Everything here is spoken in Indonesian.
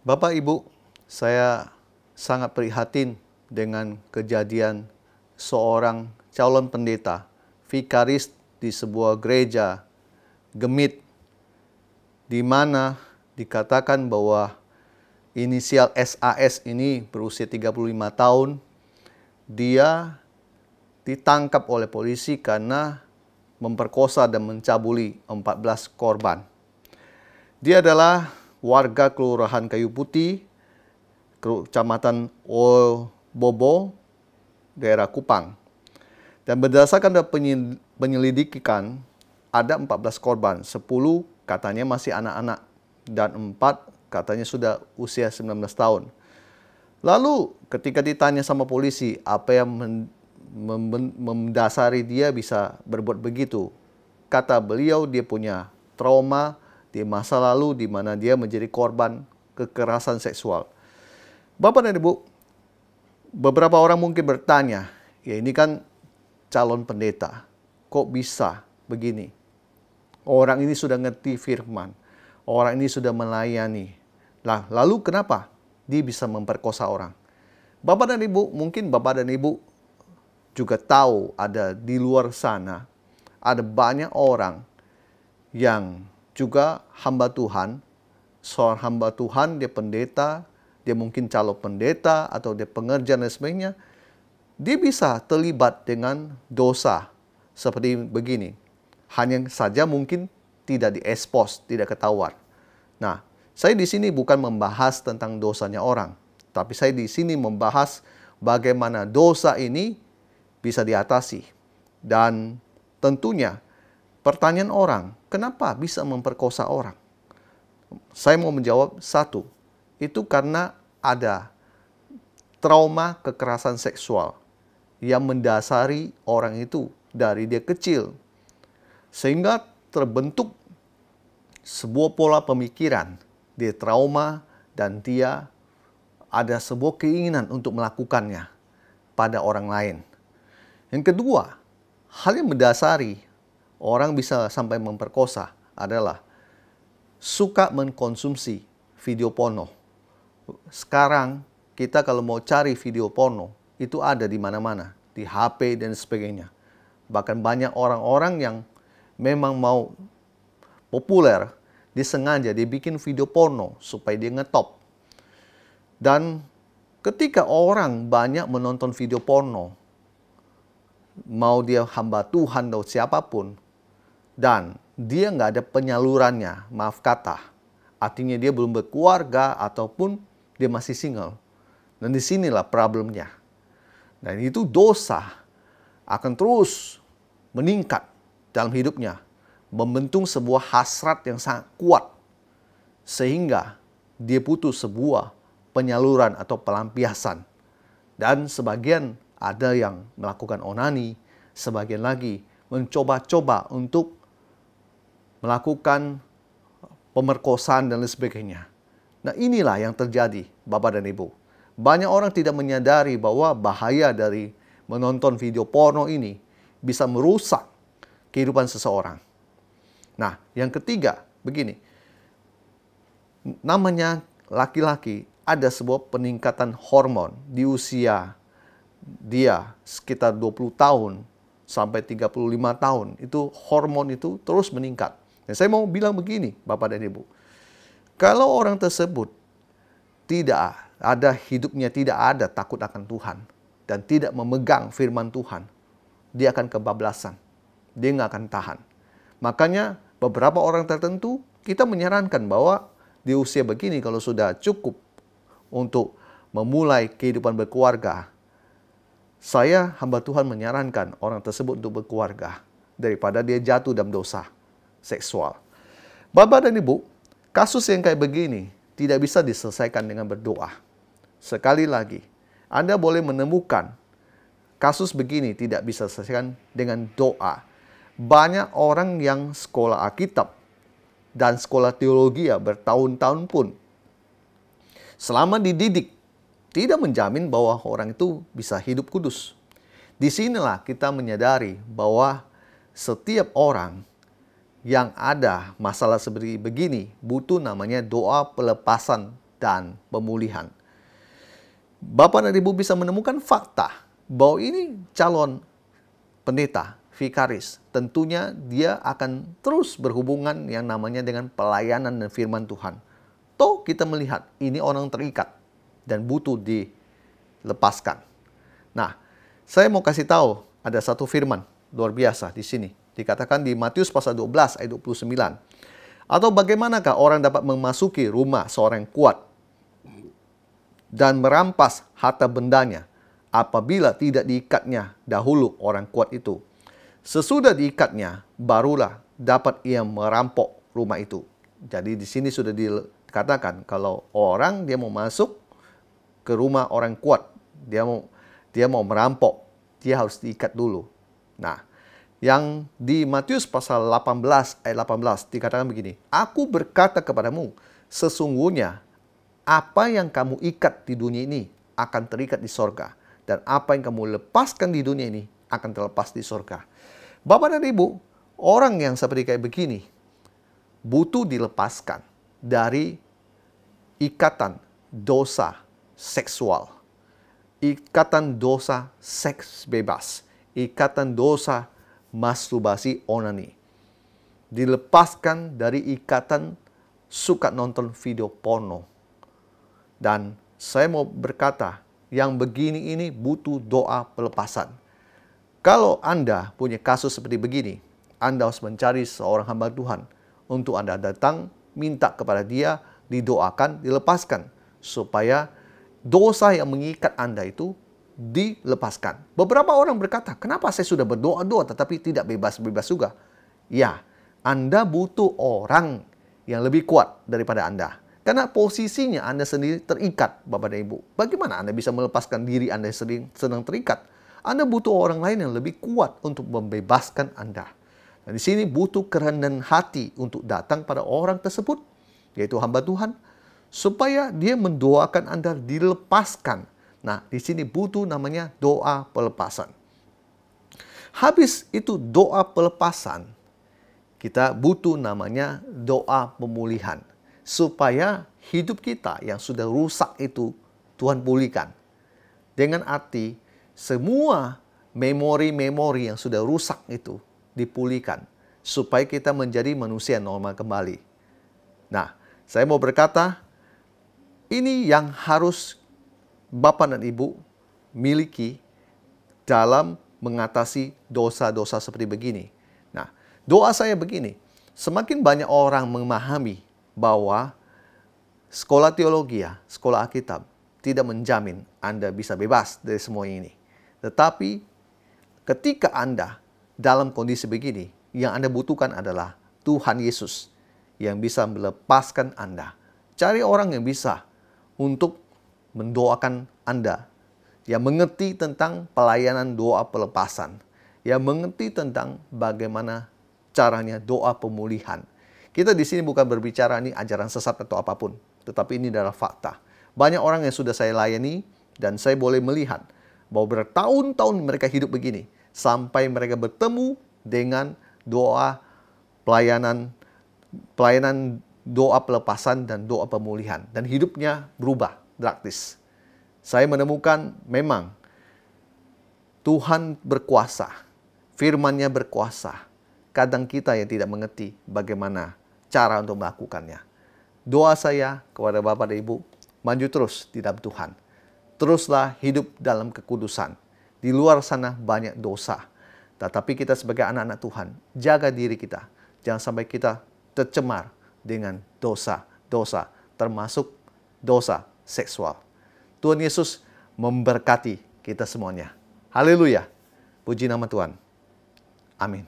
Bapak Ibu, saya sangat prihatin dengan kejadian seorang calon pendeta, vikaris di sebuah gereja Gemit, di mana dikatakan bahwa inisial SAS ini berusia 35 tahun, dia ditangkap oleh polisi karena memperkosa dan mencabuli 14 korban. Dia adalah warga Kelurahan Kayu Putih, Kecamatan Bobo, daerah Kupang. Dan berdasarkan penyelidikan, ada 14 korban, 10 katanya masih anak-anak, dan 4 katanya sudah usia 19 tahun. Lalu ketika ditanya sama polisi, apa yang mendasari dia bisa berbuat begitu? Kata beliau, dia punya trauma di masa lalu di mana dia menjadi korban kekerasan seksual. Bapak dan Ibu, beberapa orang mungkin bertanya, ya ini kan calon pendeta, kok bisa begini? Orang ini sudah ngerti firman, orang ini sudah melayani. Lah, lalu kenapa dia bisa memperkosa orang? Bapak dan Ibu, mungkin Bapak dan Ibu juga tahu ada di luar sana, ada banyak orang yang juga hamba Tuhan, seorang hamba Tuhan, dia pendeta, dia mungkin calon pendeta, atau dia pengerja dan sebagainya, dia bisa terlibat dengan dosa seperti begini. Hanya saja mungkin tidak diekspos, tidak ketahuan. Nah, saya di sini bukan membahas tentang dosanya orang, tapi saya di sini membahas bagaimana dosa ini bisa diatasi. Dan tentunya pertanyaan orang, kenapa bisa memperkosa orang? Saya mau menjawab satu, itu karena ada trauma kekerasan seksual yang mendasari orang itu dari dia kecil. Sehingga terbentuk sebuah pola pemikiran, dia trauma dan dia ada sebuah keinginan untuk melakukannya pada orang lain. Yang kedua, hal yang mendasari orang bisa sampai memperkosa adalah suka mengkonsumsi video porno. Sekarang kita kalau mau cari video porno, itu ada di mana-mana, di HP dan sebagainya. Bahkan banyak orang-orang yang memang mau populer, dia sengaja dia bikin video porno supaya dia ngetop. Dan ketika orang banyak menonton video porno, mau dia hamba Tuhan atau siapapun, dan dia nggak ada penyalurannya, maaf kata, artinya dia belum berkeluarga ataupun dia masih single. Dan disinilah problemnya. Dan itu dosa akan terus meningkat dalam hidupnya, membentuk sebuah hasrat yang sangat kuat, sehingga dia butuh sebuah penyaluran atau pelampiasan. Dan sebagian ada yang melakukan onani, sebagian lagi mencoba-coba untuk melakukan pemerkosaan dan lain sebagainya. Nah, inilah yang terjadi, Bapak dan Ibu. Banyak orang tidak menyadari bahwa bahaya dari menonton video porno ini bisa merusak kehidupan seseorang. Nah, yang ketiga, begini. Namanya laki-laki, ada sebuah peningkatan hormon di usia dia sekitar 20 tahun sampai 35 tahun. Itu hormon itu terus meningkat. Dan saya mau bilang begini, Bapak dan Ibu. Kalau orang tersebut tidak ada hidupnya, tidak ada takut akan Tuhan, dan tidak memegang firman Tuhan, dia akan kebablasan. Dia nggak akan tahan. Makanya beberapa orang tertentu, kita menyarankan bahwa di usia begini, kalau sudah cukup untuk memulai kehidupan berkeluarga, saya hamba Tuhan menyarankan orang tersebut untuk berkeluarga daripada dia jatuh dalam dosa seksual. Bapak dan Ibu, kasus yang kayak begini tidak bisa diselesaikan dengan berdoa. Sekali lagi, Anda boleh menemukan kasus begini tidak bisa diselesaikan dengan doa. Banyak orang yang sekolah Alkitab dan sekolah teologi bertahun-tahun pun selama dididik tidak menjamin bahwa orang itu bisa hidup kudus. Disinilah kita menyadari bahwa setiap orang yang ada masalah seperti begini butuh namanya doa pelepasan dan pemulihan. Bapak dan Ibu bisa menemukan fakta bahwa ini calon pendeta, vikaris. Tentunya dia akan terus berhubungan yang namanya dengan pelayanan dan firman Tuhan. Toh kita melihat ini orang terikat dan butuh dilepaskan. Nah, saya mau kasih tahu ada satu firman luar biasa di sini. Dikatakan di Matius pasal 12 ayat 29. Atau bagaimanakah orang dapat memasuki rumah seorang yang kuat dan merampas harta bendanya apabila tidak diikatnya dahulu orang kuat itu. Sesudah diikatnya, barulah dapat ia merampok rumah itu. Jadi di sini sudah dikatakan kalau orang dia mau masuk ke rumah orang kuat, dia mau merampok, dia harus diikat dulu. Nah, yang di Matius pasal 18 ayat 18 dikatakan begini, Aku berkata kepadamu, sesungguhnya apa yang kamu ikat di dunia ini akan terikat di sorga. Dan apa yang kamu lepaskan di dunia ini akan terlepas di sorga. Bapak dan Ibu, orang yang seperti kayak begini butuh dilepaskan dari ikatan dosa seksual, ikatan dosa seks bebas, ikatan dosa masturbasi onani. Dilepaskan dari ikatan suka nonton video porno. Dan saya mau berkata, yang begini ini butuh doa pelepasan. Kalau Anda punya kasus seperti begini, Anda harus mencari seorang hamba Tuhan untuk Anda datang, minta kepada dia, didoakan, dilepaskan. Supaya dosa yang mengikat Anda itu dilepaskan. Beberapa orang berkata, kenapa saya sudah berdoa-doa tetapi tidak bebas-bebas juga? Ya, Anda butuh orang yang lebih kuat daripada Anda. Karena posisinya Anda sendiri terikat, Bapak dan Ibu. Bagaimana Anda bisa melepaskan diri Anda yang sedang terikat? Anda butuh orang lain yang lebih kuat untuk membebaskan Anda. Nah, di sini butuh kerendahan hati untuk datang pada orang tersebut, yaitu hamba Tuhan, supaya dia mendoakan Anda dilepaskan. Nah, di sini butuh namanya doa pelepasan. Habis itu doa pelepasan, kita butuh namanya doa pemulihan. Supaya hidup kita yang sudah rusak itu Tuhan pulihkan. Dengan arti semua memori-memori yang sudah rusak itu dipulihkan. Supaya kita menjadi manusia normal kembali. Nah, saya mau berkata, ini yang harus Bapak dan Ibu miliki dalam mengatasi dosa-dosa seperti begini. Nah, doa saya begini, semakin banyak orang memahami bahwa sekolah teologi, sekolah Alkitab tidak menjamin Anda bisa bebas dari semua ini. Tetapi ketika Anda dalam kondisi begini, yang Anda butuhkan adalah Tuhan Yesus yang bisa melepaskan Anda. Cari orang yang bisa untuk mendoakan Anda, yang mengerti tentang pelayanan doa pelepasan, yang mengerti tentang bagaimana caranya doa pemulihan. Kita di sini bukan berbicara ini ajaran sesat atau apapun, tetapi ini adalah fakta. Banyak orang yang sudah saya layani dan saya boleh melihat bahwa bertahun-tahun mereka hidup begini sampai mereka bertemu dengan doa pelayanan doa pelepasan dan doa pemulihan dan hidupnya berubah drastis. Saya menemukan memang Tuhan berkuasa, firman-Nya berkuasa. Kadang kita yang tidak mengerti bagaimana cara untuk melakukannya. Doa saya kepada Bapak dan Ibu, maju terus di dalam Tuhan. Teruslah hidup dalam kekudusan. Di luar sana banyak dosa. Tetapi kita sebagai anak-anak Tuhan, jaga diri kita. Jangan sampai kita tercemar dengan dosa-dosa, termasuk dosa seksual. Tuhan Yesus memberkati kita semuanya. Haleluya. Puji nama Tuhan. Amin.